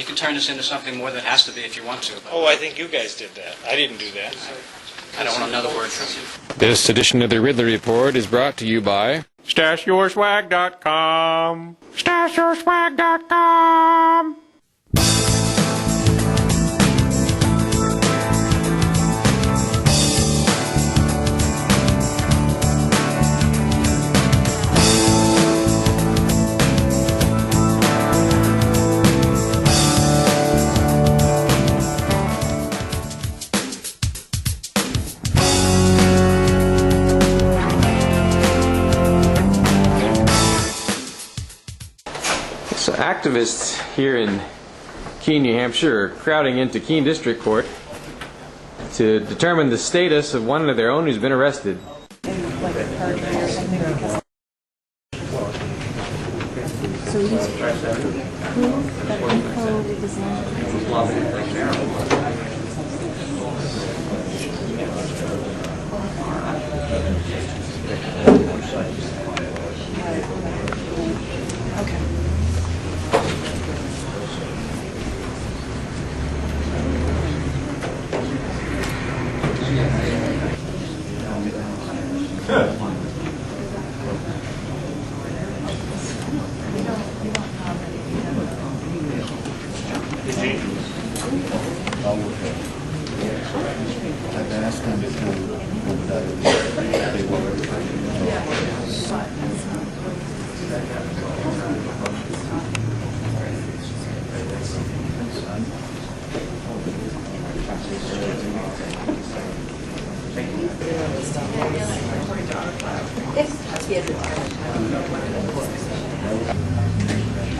can turn this into something more than it has to be if you want to. But Oh, I think you guys did that. I didn't do that. I don't want another word from you. This edition of the Ridley Report is brought to you by StashYourSwag.com. StashYourSwag.com. So activists here in Keene, New Hampshire are crowding into Keene District Court to determine the status of one of their own who's been arrested. So we just prove that info with his name. Okay. I've asked them to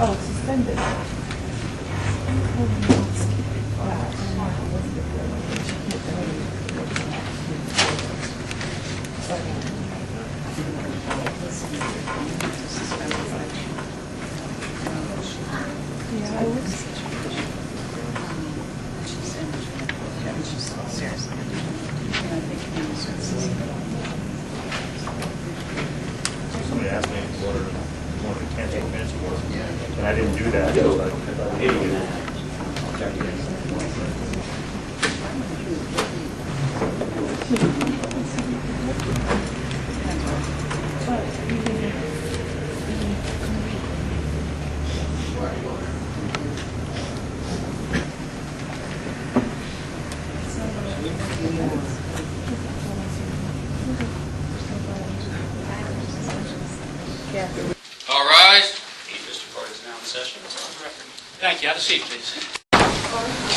Oh, it's suspended. Yeah, I was. Somebody asked me if you wanted to cancel minutes for us, and I didn't do that. All rise. The district court is now in session. It's on the record. Thank you. Have a seat, please.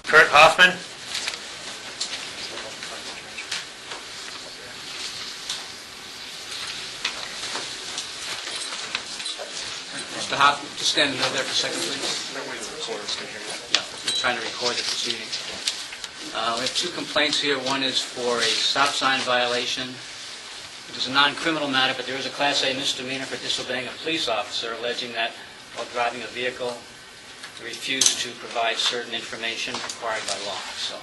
Kurt Hoffman. Mr. Hoffman, just stand there for a second, please. We're trying to record the proceeding. We have two complaints here. One is for a stop sign violation. It is a non-criminal matter, but there is a Class A misdemeanor for disobeying a police officer, alleging that while driving a vehicle, he refused to provide certain information required by law. So,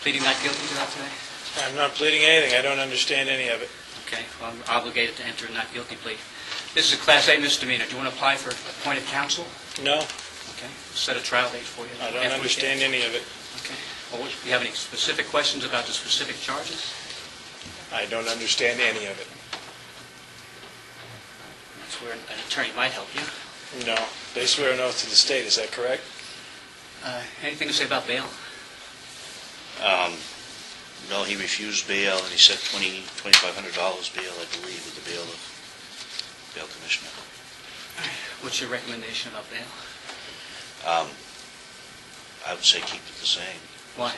pleading not guilty to that today? I'm not pleading anything. I don't understand any of it. Okay, well, I'm obligated to enter a not guilty plea. This is a Class A misdemeanor. Do you want to apply for appointed counsel? No, Okay, set a trial date for you. I don't understand any of it. Okay. Well, do you have any specific questions about the specific charges? I don't understand any of it. That's where an attorney might help you. No, they swear an oath to the state. Is that correct? Anything to say about bail? No, he refused bail, and he said $2,500 bail, I believe, with the bail commissioner. What's your recommendation about bail? I would say keep it the same. Why?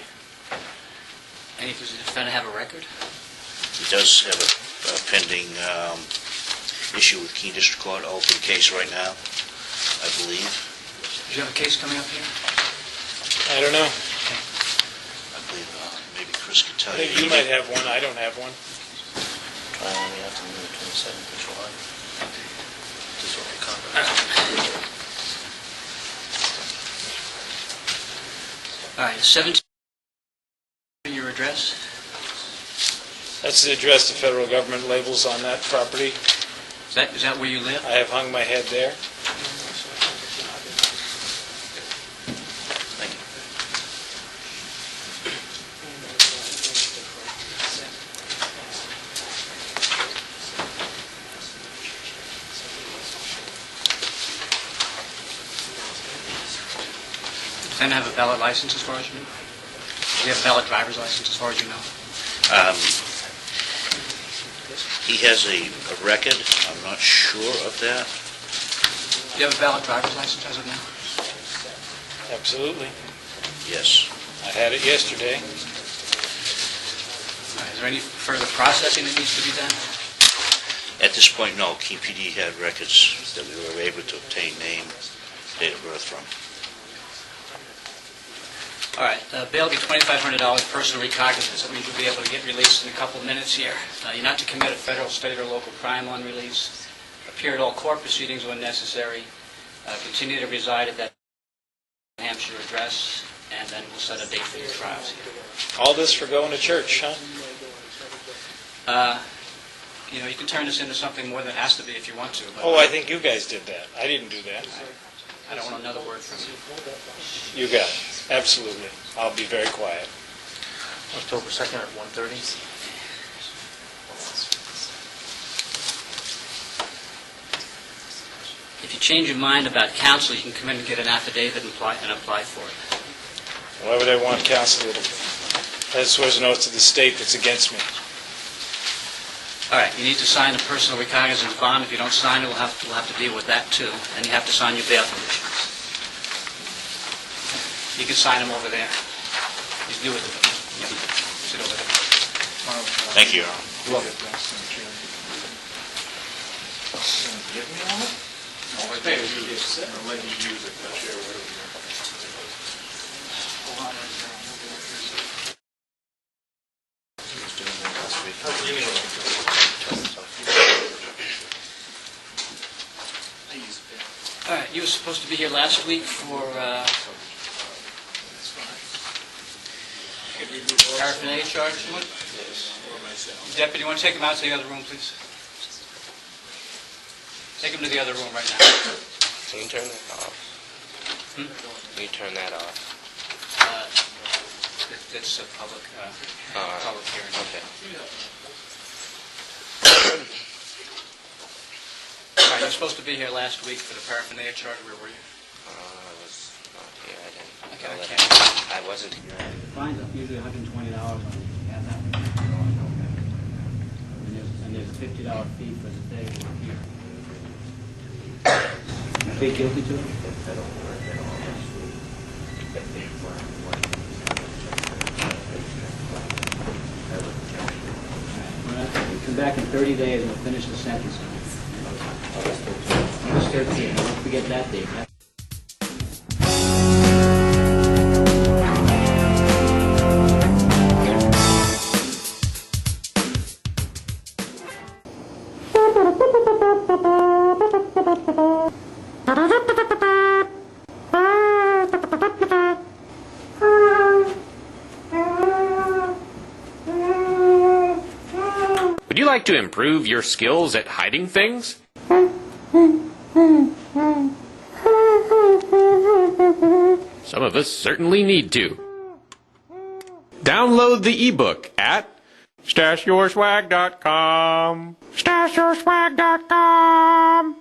Any does the defendant have a record? He does have a pending issue with Keene District Court, open case right now, I believe. Do you have a case coming up here? I don't know. I believe maybe Chris could tell I think you might have one. I don't have one. Trial on the afternoon of 27th of July. Disorderly conduct. All right, 17. Your address? That's the address the federal government labels on that property. Is that where you live? I have hung my head there. Thank you. Does anyone have a valid license as far as you know? Do you have a valid driver's license as far as you know? He has a record. I'm not sure of that. Do you have a valid driver's license as of now? Absolutely. Yes. I had it yesterday. All right, is there any further processing that needs to be done? At this point, no. Keene PD had records that we were able to obtain name, date of birth from. All right, bail will be $2,500 personal recognizance. That means you'll be able to get released in a couple of minutes here. You're not to commit a federal, state, or local crime on release. Appear at all court proceedings when necessary. Continue to reside at that Hampshire address, and then we'll set a date for your trials here. All this for going to church, huh? You know, you can turn this into something more than it has to be if you want to. But Oh, I think you guys did that. I didn't do that. I don't want another word from you. You got it. Absolutely. I'll be very quiet. October 2nd at 1:30. If you change your mind about counsel, you can come in and get an affidavit and apply for it. Why would I want counsel? I swear an oath to the state that's against me. All right, you need to sign a personal recognizance bond. If you don't sign it, we'll have to deal with that too. And you have to sign your bail conditions. You can sign them over there. Just do it. Yeah. Sit over there. Thank you, Your Honor. You're welcome. All right, you were supposed to be here last week for paraphernalia charge. Deputy, you want to take him out to the other room, please? Take him to the other room right now. Can you turn that off? Can you turn that off? It's a public hearing. Okay. All right, you're supposed to be here last week for the paraphernalia charge. Where were you? I was not here. I didn't. Okay, know I that. can't. I wasn't here. Fines are usually $120 on it. Yeah, that. And there's a $50 fee for the day here. Plead guilty to it? Come back in 30 days and we'll finish the sentence. August 13th. Don't forget that date. Would you like to improve your skills at hiding things? Some of us certainly need to. Download the ebook at StashYourSwag.com. StashYourSwag.com.